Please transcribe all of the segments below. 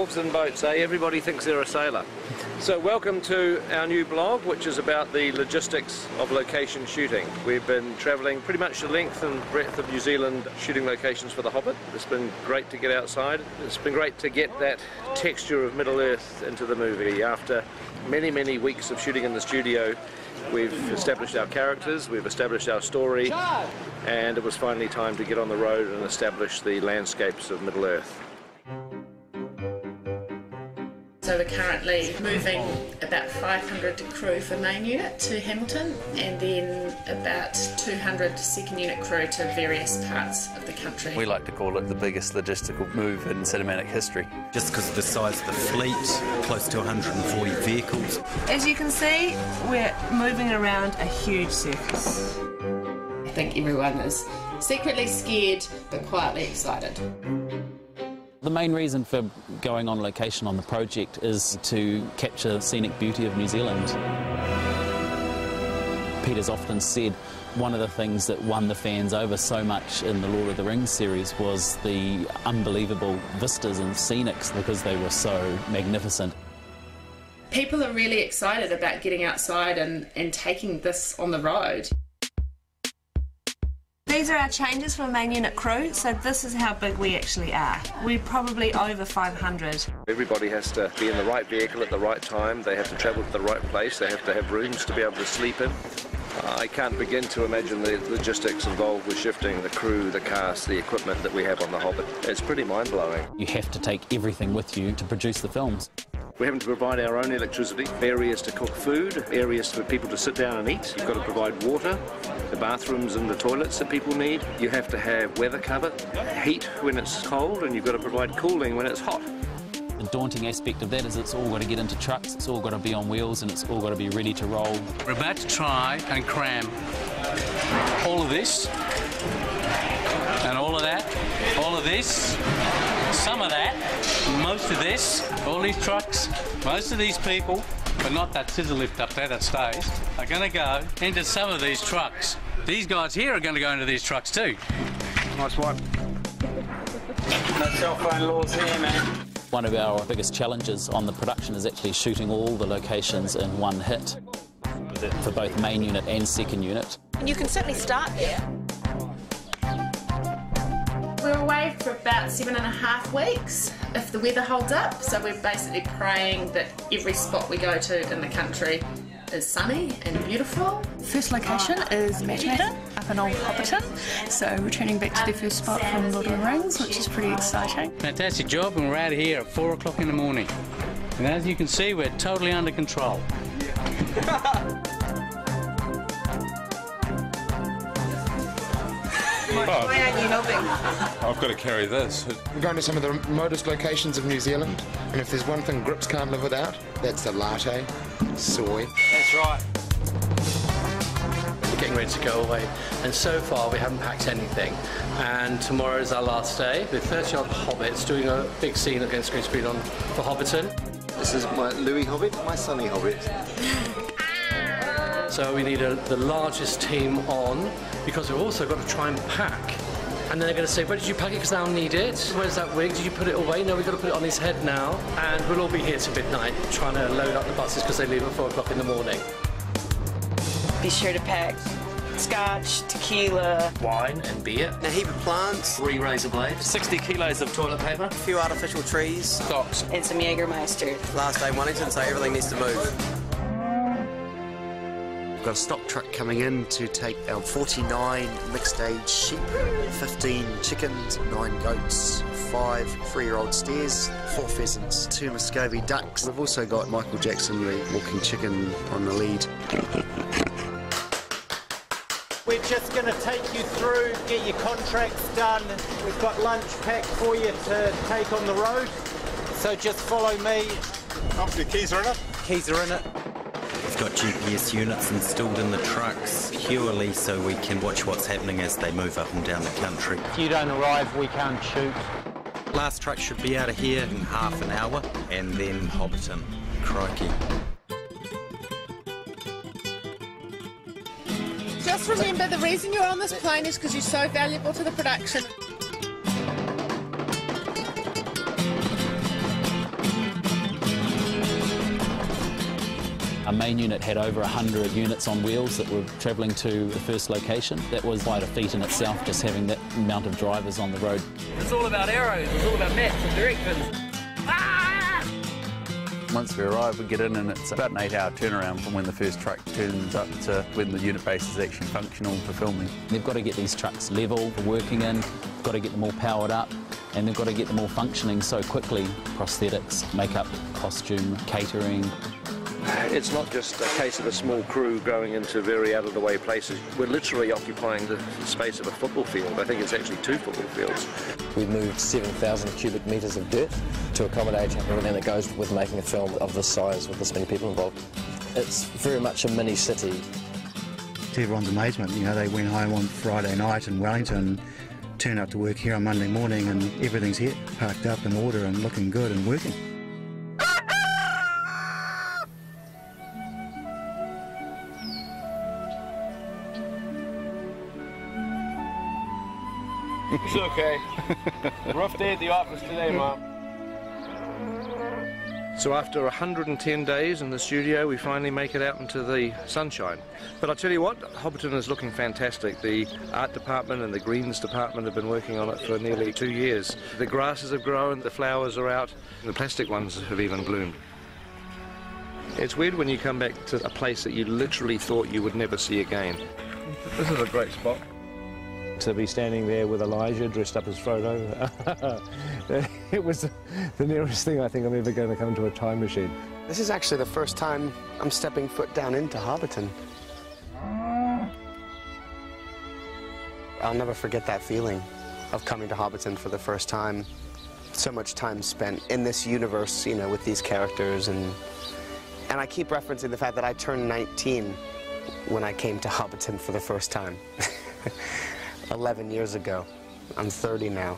Elves and boats, eh? Everybody thinks they're a sailor. So welcome to our new blog, which is about the logistics of location shooting. We've been travelling pretty much the length and breadth of New Zealand shooting locations for The Hobbit. It's been great to get outside. It's been great to get that texture of Middle-earth into the movie. After many, many weeks of shooting in the studio, we've established our characters, we've established our story, and it was finally time to get on the road and establish the landscapes of Middle-earth. So we're currently moving about 500 crew for main unit to Hamilton, and then about 200 second unit crew to various parts of the country. We like to call it the biggest logistical move in cinematic history. Just because of the size of the fleet, close to 140 vehicles. As you can see, we're moving around a huge surface. I think everyone is secretly scared but quietly excited. The main reason for going on location on the project is to capture the scenic beauty of New Zealand. Peter's often said one of the things that won the fans over so much in the Lord of the Rings series was the unbelievable vistas and scenics because they were so magnificent. People are really excited about getting outside and taking this on the road. These are our changes for main unit crew, so this is how big we actually are. We're probably over 500. Everybody has to be in the right vehicle at the right time, they have to travel to the right place, they have to have rooms to be able to sleep in. I can't begin to imagine the logistics involved with shifting the crew, the cast, the equipment that we have on The Hobbit. It's pretty mind-blowing. You have to take everything with you to produce the films. We're having to provide our own electricity, areas to cook food, areas for people to sit down and eat. You've got to provide water, the bathrooms and the toilets that people need. You have to have weather cover, heat when it's cold, and you've got to provide cooling when it's hot. The daunting aspect of that is it's all got to get into trucks, it's all got to be on wheels, and it's all got to be ready to roll. We're about to try and cram all of this, and all of that, all of this, some of that, most of this, all these trucks, most of these people, but not that scissor lift up there that stays, are going to go into some of these trucks. These guys here are going to go into these trucks too. Nice one. No cell phone laws here, man. One of our biggest challenges on the production is actually shooting all the locations in one hit for both main unit and second unit. And you can certainly start there. We're away for about 7.5 weeks if the weather holds up, so we're basically praying that every spot we go to in the country is sunny and beautiful. First location is Matchmaker up in Old Hobbiton, so returning back to their first spot from Lord of the Rings, which is pretty exciting. Fantastic job, and we're out of here at 4 o'clock in the morning. And as you can see, we're totally under control. Why aren't you helping? I've got to carry this. We're going to some of the remotest locations of New Zealand, and if there's one thing grips can't live without, that's the latte, soy. That's right. We're getting ready to go away, and so far we haven't packed anything. And tomorrow is our last day with 30-odd hobbits doing a big scene against green screen for Hobbiton. This is my Louis Hobbit, my Sonny Hobbit. So we need the largest team on, because we've also got to try and pack. And then they're going to say, where did you pack it, because they'll need it? Where's that wig? Did you put it away? No, we've got to put it on his head now. And we'll all be here till midnight trying to load up the buses because they leave at 4 o'clock in the morning. Be sure to pack scotch, tequila, Wine and beer. A heap of plants. 3 razor blades. 60 kilos of toilet paper. A few artificial trees. Stocks. and some Jägermeister. Last day Wellington, so everything needs to move. We've got a stock truck coming in to take our 49 mixed-age sheep, 15 chickens, 9 goats, 5 3-year-old steers, 4 pheasants, 2 Muscovy ducks. We've also got Michael Jackson, the walking chicken, on the lead. We're just going to take you through, get your contracts done. We've got lunch packed for you to take on the road. So just follow me. The keys are in it? Keys are in it. We've got GPS units installed in the trucks purely so we can watch what's happening as they move up and down the country. If you don't arrive, we can't shoot. Last truck should be out of here in half an hour, and then Hobbiton. Crikey. Just remember, the reason you're on this plane is because you're so valuable to the production. Our main unit had over 100 units on wheels that were travelling to the first location. That was quite a feat in itself, just having that amount of drivers on the road. It's all about arrows, it's all about maps and directions. Once we arrive, we get in and it's about an 8-hour turnaround from when the first truck turns up to when the unit base is actually functional for filming. They've got to get these trucks level for working in, got to get them all powered up, and they've got to get them all functioning so quickly. Prosthetics, makeup, costume, catering. It's not just a case of a small crew going into very out-of-the-way places. We're literally occupying the space of a football field. I think it's actually 2 football fields. We moved 7,000 cubic metres of dirt to accommodate everything that goes with making a film of this size with this many people involved. It's very much a mini city. To everyone's amazement, you know, they went home on Friday night in Wellington, turned up to work here on Monday morning and everything's here, parked up in order and looking good and working. It's okay. Rough day at the office today, Mom. So after 110 days in the studio, we finally make it out into the sunshine. But I'll tell you what, Hobbiton is looking fantastic. The art department and the greens department have been working on it for nearly 2 years. The grasses have grown, the flowers are out, and the plastic ones have even bloomed. It's weird when you come back to a place that you literally thought you would never see again. This is a great spot. To be standing there with Elijah dressed up as Frodo, it was the nearest thing I think I'm ever going to come to a time machine. This is actually the first time I'm stepping foot down into Hobbiton. I'll never forget that feeling of coming to Hobbiton for the first time. So much time spent in this universe, you know, with these characters, and I keep referencing the fact that I turned 19 when I came to Hobbiton for the first time. 11 years ago. I'm 30 now.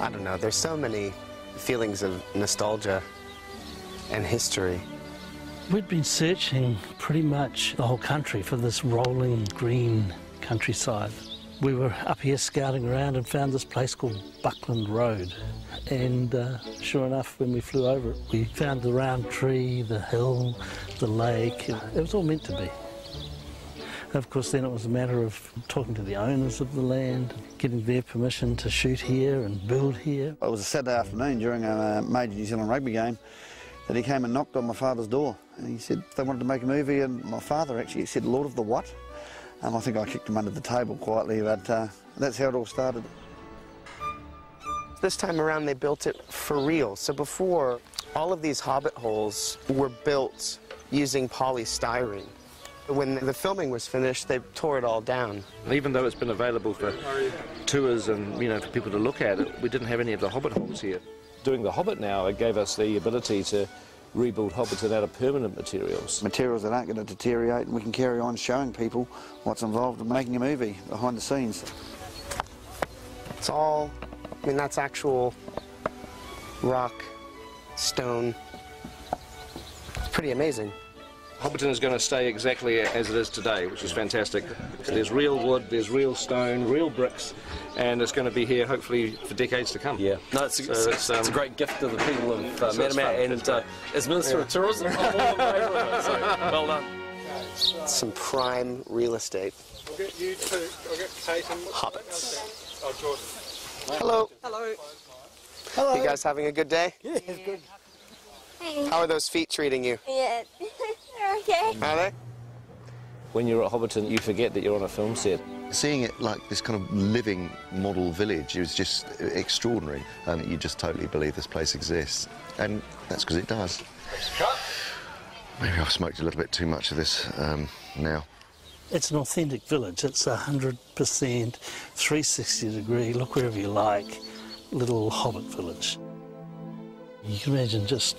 I don't know, there's so many feelings of nostalgia and history. We'd been searching pretty much the whole country for this rolling green countryside. We were up here scouting around and found this place called Buckland Road. And sure enough, when we flew over it, we found the round tree, the hill, the lake. It was all meant to be. Of course, then it was a matter of talking to the owners of the land, getting their permission to shoot here and build here. It was a Saturday afternoon during a major New Zealand rugby game that he came and knocked on my father's door. And he said they wanted to make a movie, and my father actually said, "Lord of the what?" I think I kicked him under the table quietly, but that's how it all started. This time around, they built it for real. So before, all of these Hobbit holes were built using polystyrene. When the filming was finished, they tore it all down. Even though it's been available for tours and, you know, for people to look at it, we didn't have any of the Hobbit holes here. Doing the Hobbit now, it gave us the ability to rebuild Hobbiton out of permanent materials. Materials that aren't going to deteriorate, and we can carry on showing people what's involved in making a movie behind the scenes. It's all, I mean, that's actual rock, stone. It's pretty amazing. Hobbiton is going to stay exactly as it is today, which is fantastic. There's real wood, there's real stone, real bricks, and it's going to be here hopefully for decades to come. Yeah, no, it's a great gift to the people of Manamac, and as Minister of Tourism, I'm all in favour of it, so well done. Some prime real estate. I'll get you two, I'll get Kate and Hobbits. Oh, Jordan. Hello. Hello. Hello. You guys having a good day? Yeah, it's good. How are those feet treating you? Yeah, okay. Are they? When you're at Hobbiton, you forget that you're on a film set. Seeing it like this kind of living model village is just extraordinary. You just totally believe this place exists. And that's because it does. Maybe I've smoked a little bit too much of this now. It's an authentic village. It's 100% 360 degree, look wherever you like, little Hobbit village. You can imagine just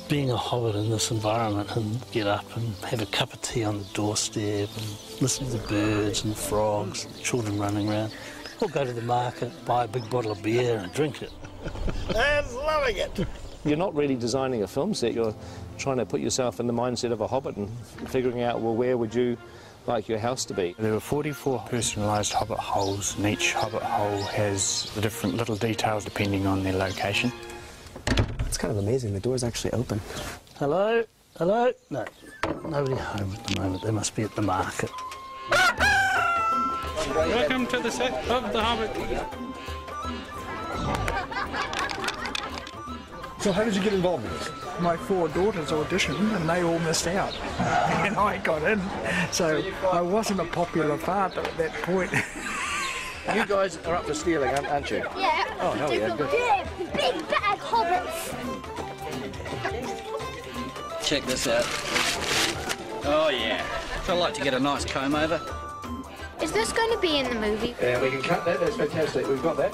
being a Hobbit in this environment and get up and have a cup of tea on the doorstep and listen to the birds and the frogs, and children running around, or go to the market, buy a big bottle of beer and drink it. I'm loving it. You're not really designing a film set, you're trying to put yourself in the mindset of a Hobbit and figuring out, well, where would you like your house to be? There were 44 personalised Hobbit holes, and each Hobbit hole has the different little details depending on their location. It's kind of amazing. The door's actually open. Hello? Hello? No, nobody home at the moment. They must be at the market. Welcome to the set of The Hobbit. So how did you get involved in this? My 4 daughters auditioned and they all missed out. And I got in. So I wasn't a popular father at that point. You guys are up for stealing, aren't you? Yeah. Oh, hell yeah, good. Yeah, big bad hobbits. Check this out. Oh yeah. I'd like to get a nice comb over. Is this going to be in the movie? Yeah, we can cut that. That's fantastic. We've got that.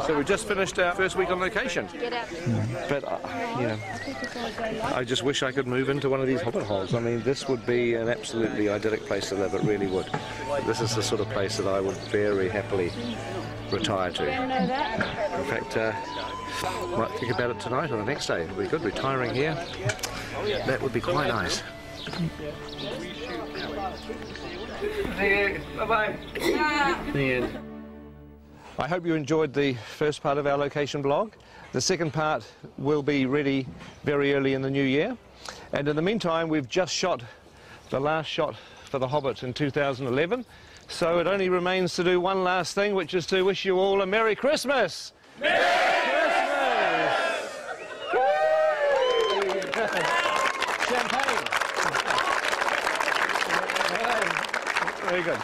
So we've just finished our first week on location. But, you know, I just wish I could move into one of these hobbit holes. I mean, this would be an absolutely idyllic place to live. It really would. This is the sort of place that I would very happily retire to. In fact, might think about it tonight or the next day. It would be good. Retiring here, that would be quite nice. Bye-bye. I hope you enjoyed the first part of our location blog. The second part will be ready very early in the new year. And in the meantime, we've just shot the last shot for The Hobbit in 2011. So it only remains to do one last thing, which is to wish you all a Merry Christmas! Merry Christmas! Champagne! Very good.